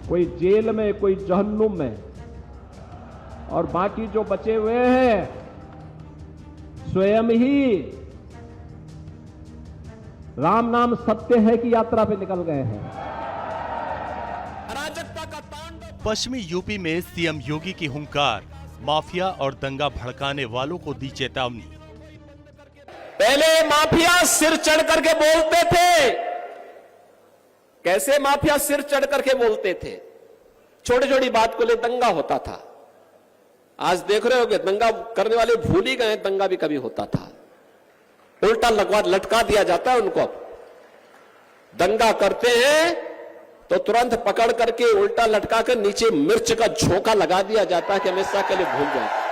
कोई जेल में, कोई जहन्नुम में, और बाकी जो बचे हुए हैं स्वयं ही राम नाम सत्य है की यात्रा पे निकल गए हैं। पश्चिमी यूपी में सीएम योगी की हुंकार, माफिया और दंगा भड़काने वालों को दी चेतावनी। पहले माफिया सिर चढ़ करके बोलते थे। कैसे माफिया सिर चढ़ करके बोलते थे? छोटी छोटी बात को ले दंगा होता था। आज देख रहे होगे दंगा करने वाले भूल ही गए, दंगा भी कभी होता था। उल्टा लटका दिया जाता है उनको। दंगा करते हैं तो तुरंत पकड़ करके उल्टा लटका कर नीचे मिर्च का झोंका लगा दिया जाता है कि हमेशा के लिए भूल जाए।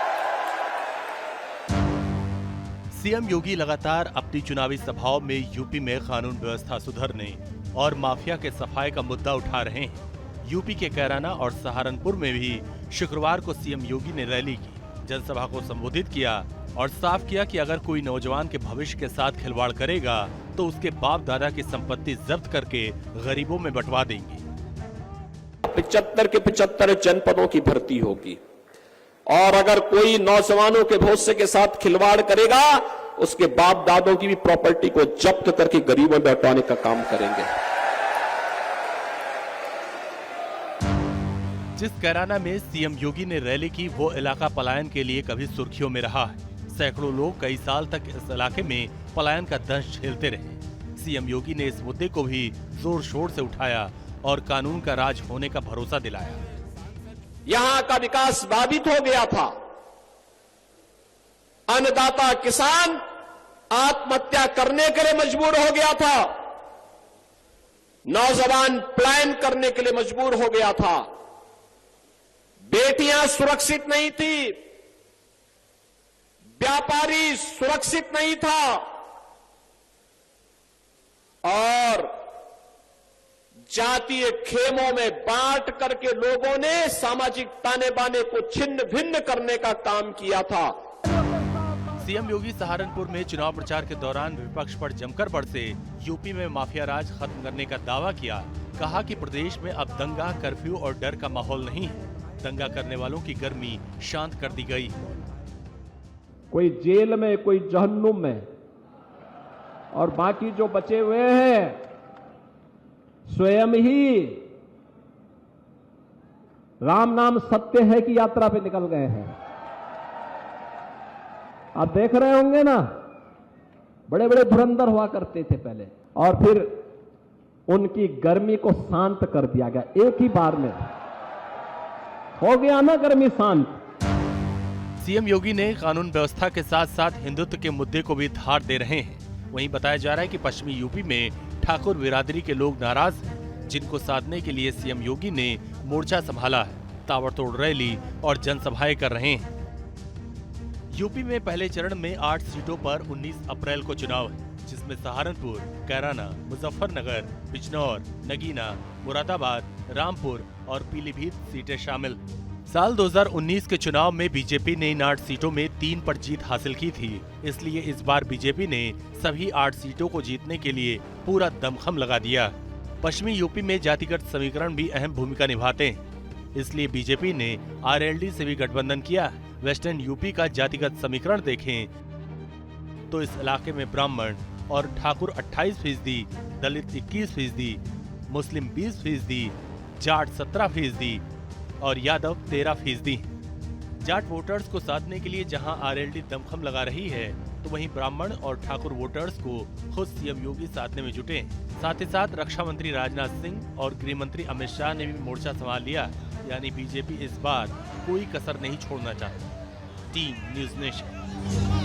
सीएम योगी लगातार अपनी चुनावी सभाओं में यूपी में कानून व्यवस्था सुधरने और माफिया के सफाई का मुद्दा उठा रहे हैं। यूपी के कैराना और सहारनपुर में भी शुक्रवार को सीएम योगी ने रैली की, जनसभा को संबोधित किया और साफ किया कि अगर कोई नौजवान के भविष्य के साथ खिलवाड़ करेगा तो उसके बाप दादा की संपत्ति जब्त करके गरीबों में बंटवा देंगे। 75 के 75 जनपदों की भर्ती होगी और अगर कोई नौजवानों के भविष्य के साथ खिलवाड़ करेगा उसके बाप दादों की भी प्रॉपर्टी को जब्त करके गरीबों में बंटवाने का काम करेंगे। जिस कैराना में सीएम योगी ने रैली की वो इलाका पलायन के लिए कभी सुर्खियों में रहा है। सैकड़ों लोग कई साल तक इस इलाके में पलायन का दंश झेलते रहे। सीएम योगी ने इस मुद्दे को भी जोर शोर से उठाया और कानून का राज होने का भरोसा दिलाया। यहां का विकास बाधित हो गया था। अन्नदाता किसान आत्महत्या करने के लिए मजबूर हो गया था। नौजवान पलायन करने के लिए मजबूर हो गया था। बेटियां सुरक्षित नहीं थी, व्यापारी सुरक्षित नहीं था और जातीय खेमों में बांट करके लोगों ने सामाजिक ताने बाने को छिन्न भिन्न करने का काम किया था। सीएम योगी सहारनपुर में चुनाव प्रचार के दौरान विपक्ष पर जमकर बरसे। यूपी में माफिया राज खत्म करने का दावा किया। कहा कि प्रदेश में अब दंगा, कर्फ्यू और डर का माहौल नहीं है। दंगा करने वालों की गर्मी शांत कर दी गई। कोई जेल में, कोई जहन्नुम में, और बाकी जो बचे हुए हैं स्वयं ही राम नाम सत्य है की यात्रा पे निकल गए हैं। आप देख रहे होंगे ना, बड़े बड़े धुरंधर हुआ करते थे पहले, और फिर उनकी गर्मी को शांत कर दिया गया। एक ही बार में हो गया ना गर्मी शांत। सीएम योगी ने कानून व्यवस्था के साथ साथ हिंदुत्व के मुद्दे को भी धार दे रहे हैं। वहीं बताया जा रहा है कि पश्चिमी यूपी में ठाकुर बिरादरी के लोग नाराज हैं, जिनको साधने के लिए सीएम योगी ने मोर्चा संभाला है। ताबड़तोड़ रैली और जनसभाएं कर रहे हैं। यूपी में पहले चरण में 8 सीटों पर 19 अप्रैल को चुनाव है, जिसमें सहारनपुर, कैराना, मुजफ्फरनगर, बिजनौर, नगीना, मुरादाबाद, रामपुर और पीलीभीत सीटें शामिल। साल 2019 के चुनाव में बीजेपी ने इन 8 सीटों में 3 पर जीत हासिल की थी। इसलिए इस बार बीजेपी ने सभी 8 सीटों को जीतने के लिए पूरा दमखम लगा दिया। पश्चिमी यूपी में जातिगत समीकरण भी अहम भूमिका निभाते हैं, इसलिए बीजेपी ने आरएलडी से भी गठबंधन किया। वेस्टर्न यूपी का जातिगत समीकरण देखें तो इस इलाके में ब्राह्मण और ठाकुर 28%, दलित 21%, मुस्लिम 20%, जाट 17% और यादव 13%। जाट वोटर्स को साधने के लिए जहां आरएलडी दमखम लगा रही है, तो वहीं ब्राह्मण और ठाकुर वोटर्स को खुद सीएम योगी साधने में जुटे। साथ ही साथ रक्षा मंत्री राजनाथ सिंह और गृह मंत्री अमित शाह ने भी मोर्चा संभाल लिया। यानी बीजेपी इस बार कोई कसर नहीं छोड़ना चाहती। Team news nation.